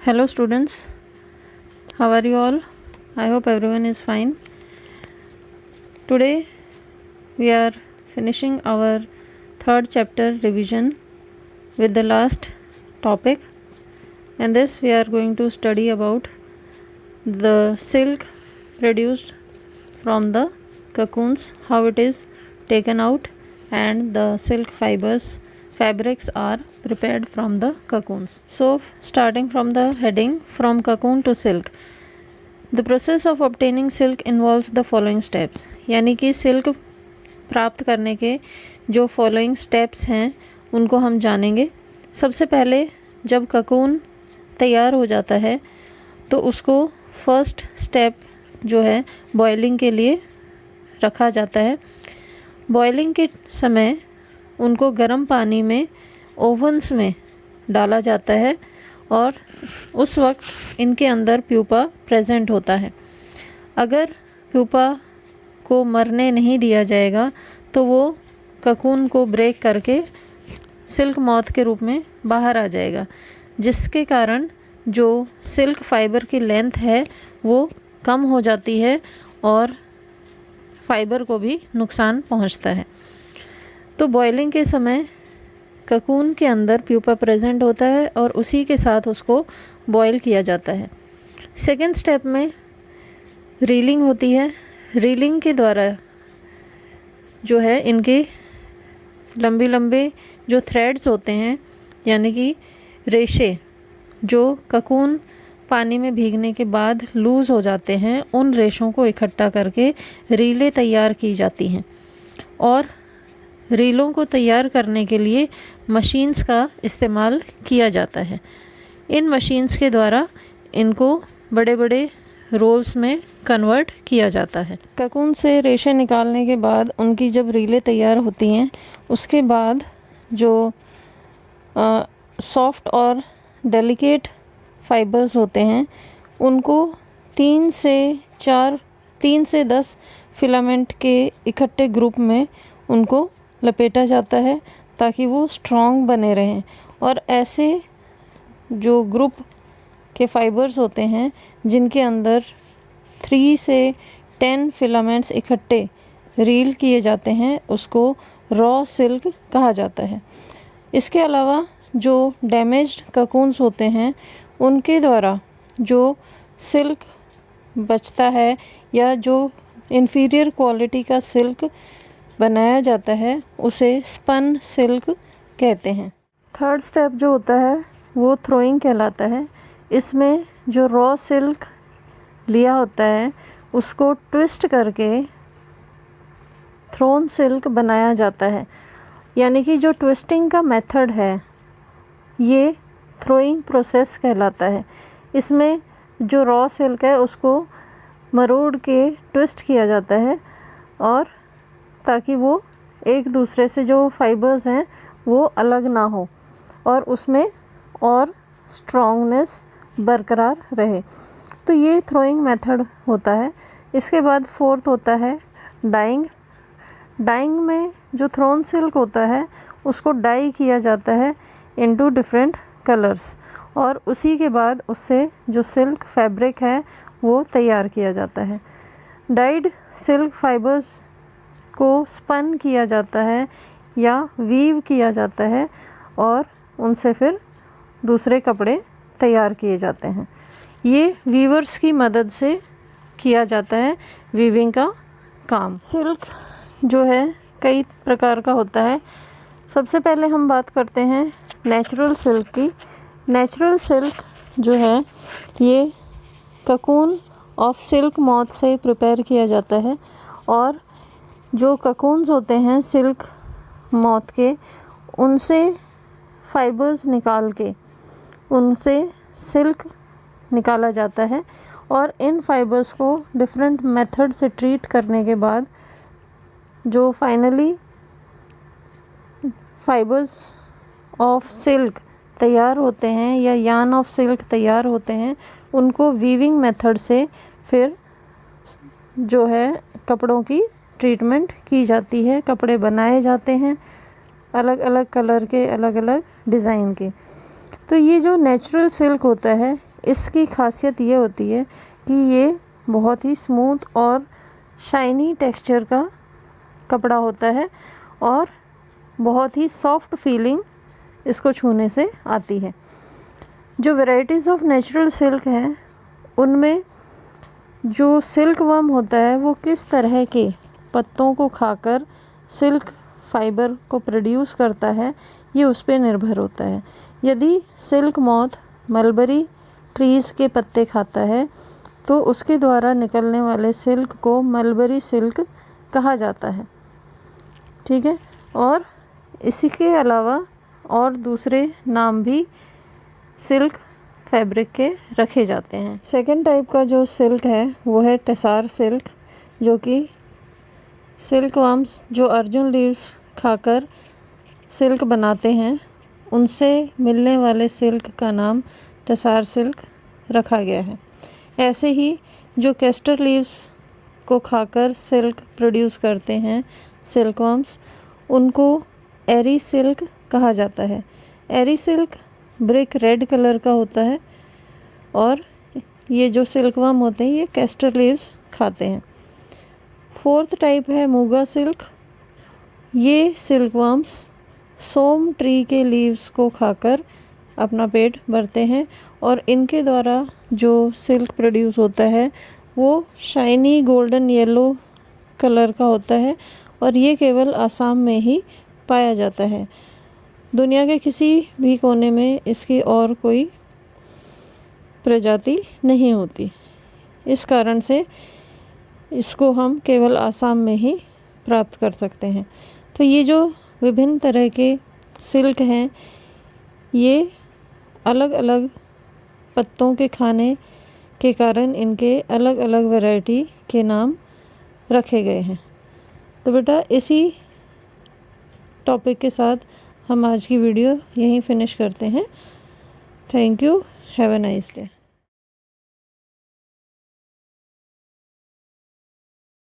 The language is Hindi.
Hello students, how are you all? I hope everyone is fine. Today we are finishing our third chapter revision with the last topic. In this we are going to study about the silk produced from the cocoons, how it is taken out and the silk fabrics are prepared from the cocoons. So starting from the heading, from cocoon to silk. The process of obtaining silk involves the following steps. यानी कि सिल्क प्राप्त करने के जो फॉलोइंग स्टेप्स हैं उनको हम जानेंगे। सबसे पहले जब ककून तैयार हो जाता है तो उसको फर्स्ट स्टेप जो है बॉयलिंग के लिए रखा जाता है। बॉयलिंग के समय उनको गर्म पानी में ओवन्स में डाला जाता है और उस वक्त इनके अंदर प्यूपा प्रेजेंट होता है। अगर प्यूपा को मरने नहीं दिया जाएगा तो वो ककून को ब्रेक करके सिल्क मॉथ के रूप में बाहर आ जाएगा, जिसके कारण जो सिल्क फाइबर की लेंथ है वो कम हो जाती है और फाइबर को भी नुकसान पहुंचता है। तो बॉयलिंग के समय ककून के अंदर प्यूपा प्रेजेंट होता है और उसी के साथ उसको बॉयल किया जाता है। सेकेंड स्टेप में रीलिंग होती है। रीलिंग के द्वारा जो है इनके लंबे लंबे जो थ्रेड्स होते हैं यानी कि रेशे जो ककून पानी में भीगने के बाद लूज़ हो जाते हैं, उन रेशों को इकट्ठा करके रीलें तैयार की जाती हैं और रीलों को तैयार करने के लिए मशीन्स का इस्तेमाल किया जाता है। इन मशीन्स के द्वारा इनको बड़े बड़े रोल्स में कन्वर्ट किया जाता है। ककून से रेशे निकालने के बाद उनकी जब रीलें तैयार होती हैं उसके बाद जो सॉफ्ट और डेलिकेट फाइबर्स होते हैं उनको 3 से 10 फिलामेंट के इकट्ठे ग्रुप में उनको लपेटा जाता है ताकि वो स्ट्रॉन्ग बने रहें। और ऐसे जो ग्रुप के फाइबर्स होते हैं जिनके अंदर 3 से 10 फिलामेंट्स इकट्ठे रील किए जाते हैं उसको रॉ सिल्क कहा जाता है। इसके अलावा जो डैमेज्ड ककून्स होते हैं उनके द्वारा जो सिल्क बचता है या जो इन्फीरियर क्वालिटी का सिल्क बनाया जाता है उसे स्पन सिल्क कहते हैं। थर्ड स्टेप जो होता है वो थ्रोइंग कहलाता है। इसमें जो रॉ सिल्क लिया होता है उसको ट्विस्ट करके थ्रोन सिल्क बनाया जाता है। यानी कि जो ट्विस्टिंग का मेथड है ये थ्रोइंग प्रोसेस कहलाता है। इसमें जो रॉ सिल्क है उसको मरोड़ के ट्विस्ट किया जाता है और ताकि वो एक दूसरे से जो फाइबर्स हैं वो अलग ना हो और उसमें और स्ट्रॉन्गनेस बरकरार रहे। तो ये थ्रोइंग मेथड होता है। इसके बाद फोर्थ होता है डाइंग। डाइंग में जो थ्रोन सिल्क होता है उसको डाई किया जाता है इनटू डिफरेंट कलर्स और उसी के बाद उससे जो सिल्क फैब्रिक है वो तैयार किया जाता है। डाइड सिल्क फाइबर्स को स्पन किया जाता है या वीव किया जाता है और उनसे फिर दूसरे कपड़े तैयार किए जाते हैं। ये वीवर्स की मदद से किया जाता है वीविंग का काम। सिल्क जो है कई प्रकार का होता है। सबसे पहले हम बात करते हैं नेचुरल सिल्क की। नेचुरल सिल्क जो है ये ककून ऑफ सिल्क मॉथ से प्रिपेयर किया जाता है और जो ककून्स होते हैं सिल्क मॉथ के उनसे फाइबर्स निकाल के उनसे सिल्क निकाला जाता है और इन फाइबर्स को डिफरेंट मेथड से ट्रीट करने के बाद जो फाइनली फाइबर्स ऑफ सिल्क तैयार होते हैं या यार्न ऑफ सिल्क तैयार होते हैं उनको वीविंग मेथड से फिर जो है कपड़ों की ट्रीटमेंट की जाती है। कपड़े बनाए जाते हैं अलग अलग कलर के, अलग अलग डिज़ाइन के। तो ये जो नेचुरल सिल्क होता है इसकी खासियत ये होती है कि ये बहुत ही स्मूथ और शाइनी टेक्सचर का कपड़ा होता है और बहुत ही सॉफ्ट फीलिंग इसको छूने से आती है। जो वैरायटीज़ ऑफ नेचुरल सिल्क हैं उनमें जो सिल्क वर्म होता है वो किस तरह के पत्तों को खाकर सिल्क फाइबर को प्रोड्यूस करता है ये उस पर निर्भर होता है। यदि सिल्क मॉथ मलबरी ट्रीज़ के पत्ते खाता है तो उसके द्वारा निकलने वाले सिल्क को मलबरी सिल्क कहा जाता है। ठीक है, और इसी के अलावा और दूसरे नाम भी सिल्क फैब्रिक के रखे जाते हैं। सेकेंड टाइप का जो सिल्क है वो है टसार सिल्क, जो कि सिल्क वर्म्स जो अर्जुन लीव्स खाकर सिल्क बनाते हैं उनसे मिलने वाले सिल्क का नाम टसार सिल्क रखा गया है। ऐसे ही जो कैस्टर लीव्स को खाकर सिल्क प्रोड्यूस करते हैं सिल्क वर्म्स, उनको एरी सिल्क कहा जाता है। एरी सिल्क ब्रिक रेड कलर का होता है और ये जो सिल्क वर्म होते हैं ये कैस्टर लीव्स खाते हैं। फोर्थ टाइप है मूगा सिल्क। ये सिल्क वर्म्स सोम ट्री के लीव्स को खाकर अपना पेट भरते हैं और इनके द्वारा जो सिल्क प्रोड्यूस होता है वो शाइनी गोल्डन येलो कलर का होता है और ये केवल आसाम में ही पाया जाता है। दुनिया के किसी भी कोने में इसकी और कोई प्रजाति नहीं होती। इस कारण से इसको हम केवल आसाम में ही प्राप्त कर सकते हैं। तो ये जो विभिन्न तरह के सिल्क हैं ये अलग अलग पत्तों के खाने के कारण इनके अलग अलग वैरायटी के नाम रखे गए हैं। तो बेटा इसी टॉपिक के साथ हम आज की वीडियो यहीं फिनिश करते हैं। Thank you, have a nice day.